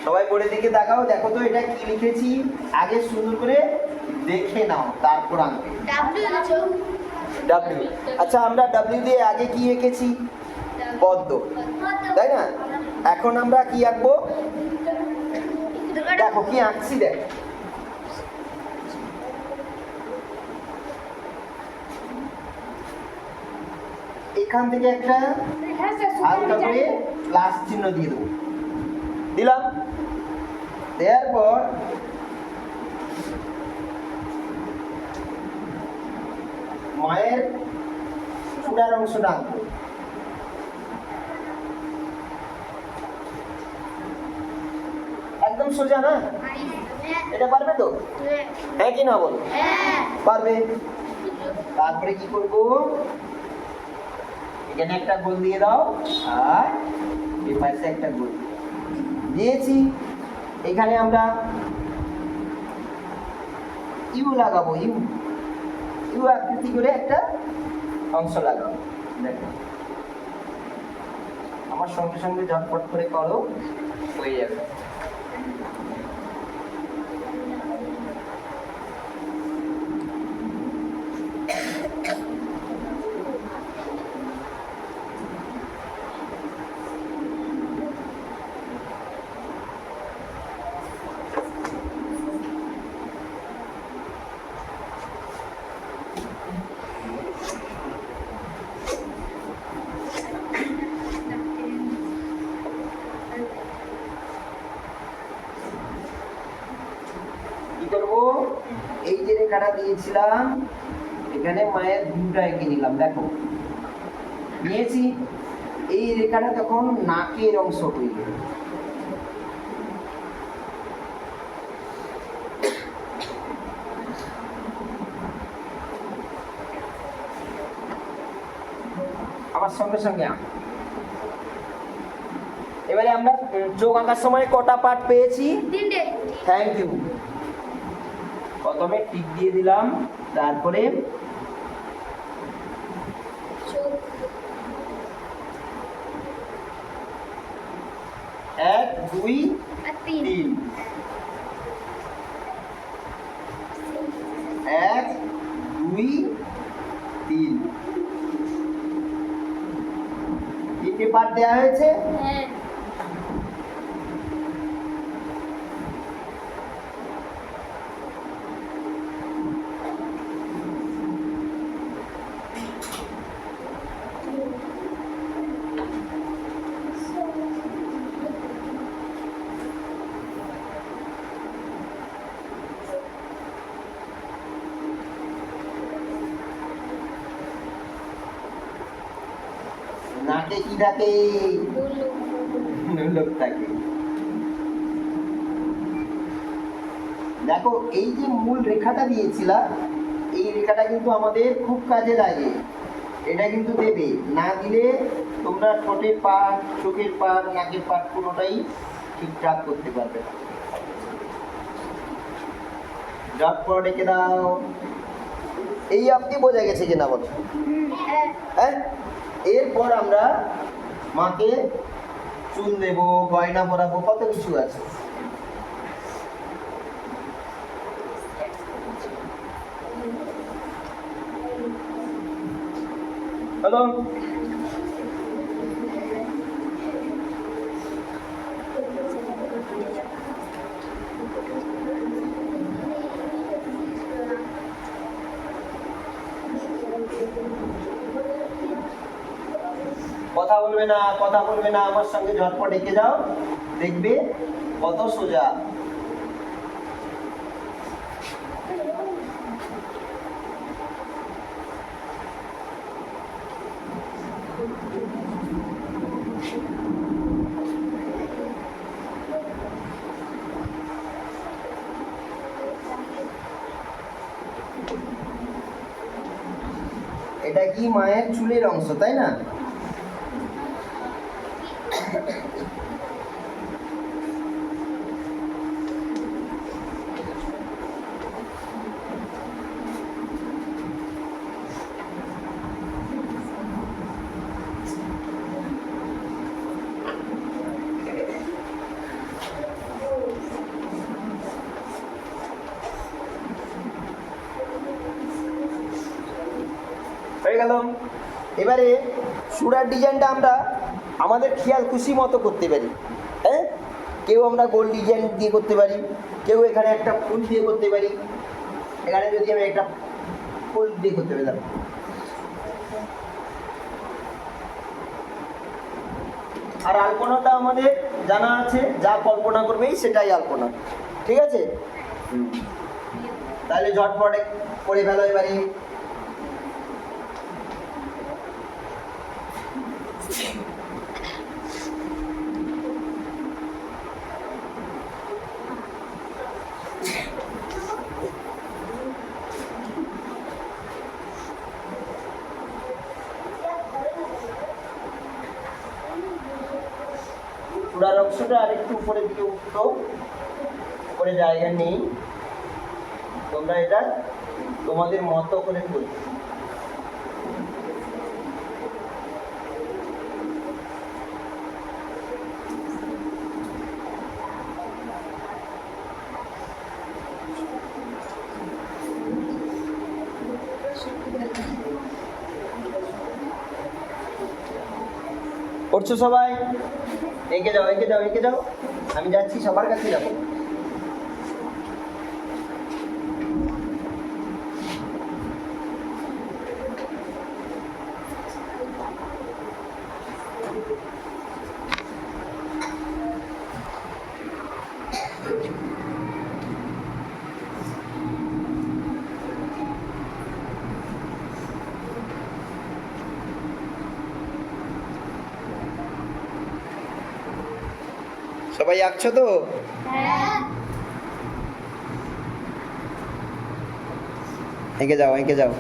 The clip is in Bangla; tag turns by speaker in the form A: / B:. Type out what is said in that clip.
A: সবাই বোর্ডের দিকে তাকাও, দেখো তো এটা কি লিখেছি, আগে সুন্দর করে দেখে নাও তারপর আঁকবে। ডাব্লিউ। আচ্ছা আমরা ডাব্লিউ দিয়ে আগে কি এঁকেছি? পদ্ম, তাই না? এখন আমরা কি আঁকবো? দেখো কি আঁকছি, দেখ এখান থেকে একটা হালকা করে প্লাস চিহ্ন দিয়ে দেবো, দিলাম। দেওয়ার পর মায়ের চূড়ার অংশটা আঁকবো। একদম সোজা না? এটা পারবে তো? হ্যাঁ কি না বলো? পারবে। তারপরে কি করব, এখানে একটা গোল দিয়ে দাও আর এই পাশে একটা গোল দিয়েছি। এখানে আমরা ইউ লাগাবো, ইউ ইউ আকৃতি করে একটা অংশ লাগাবো। দেখো আমার সঙ্গে সঙ্গে ঝটপট করে করো, হয়ে যাবে। এই যে রেখাটা দিয়েছিলাম এখানে মায়ের ভ্রুটা এঁকে নিলাম, দেখো নিয়েছি। এই রেখাটা তখন নাকের অংশ হইল। আমার সঙ্গে সঙ্গে এবারে আমরা চোখ আঁকার সময় কটা পার্ট পেয়েছি? Thank you. প্রথমে টিক দিয়ে দিলাম, তারপরে এক দুই তিন, এক দুই তিন, তিনটে পার্ট দেওয়া হয়েছে। নাকে কি থাকে? লোক থাকে। দেখো এই যে মূল রেখাটা দিয়েছিলা, এই রেখাটা কিন্তু আমাদের খুব কাজে লাগে। এটা কিন্তু দেবে, না দিলে তোমরা ঠোঁটের পাট, চোখের পাট, নাকের পাট কোনোটাই ঠিকঠাক করতে পারবে না। ডট পর ডেকে দাও। এই আপনি বোঝা গেছে কিনা বলো? হ্যাঁ। এরপর আমরা মাকে চুল দেব, গয়না পরাবো, কত কিছু আছে। হ্যালো, কথা বলবে না, কথা বলবে না, আমার সঙ্গে ঝটপট এঁকে যাও, দেখবে কত সোজা। এটা কি মায়ের চুলের অংশ, তাই না? হয়ে গেল। এবারে সুরার ডিজাইনটা আমরা আমাদের খেয়াল খুশি মতো করতে পারি। হ্যাঁ, কেউ আমরা গোল ডিজাইন দিয়ে করতে পারি, কেউ এখানে একটা ফুল দিয়ে করতে পারি। এখানে যদি আমি একটা ফুল দিয়ে করতে পেলাম, আর আলপনাটা আমাদের জানা আছে, যা কল্পনা করবেই সেটাই আলপনা। ঠিক আছে, তাহলে ঝটপটে করে ফেলো এবারে। চূড়ার অংশটা আরেকটু উপরের দিকে উঠতো, উপরে জায়গা নেই, তোমরা এটা তোমাদের মতো করে করবে। করছো সবাই? এঁকে যাও, এঁকে যাও, এঁকে যাও। আমি যাচ্ছি, সবার কাছে যাবো। সবাই আঁকছো তো? এঁকে যাও, এঁকে যাও।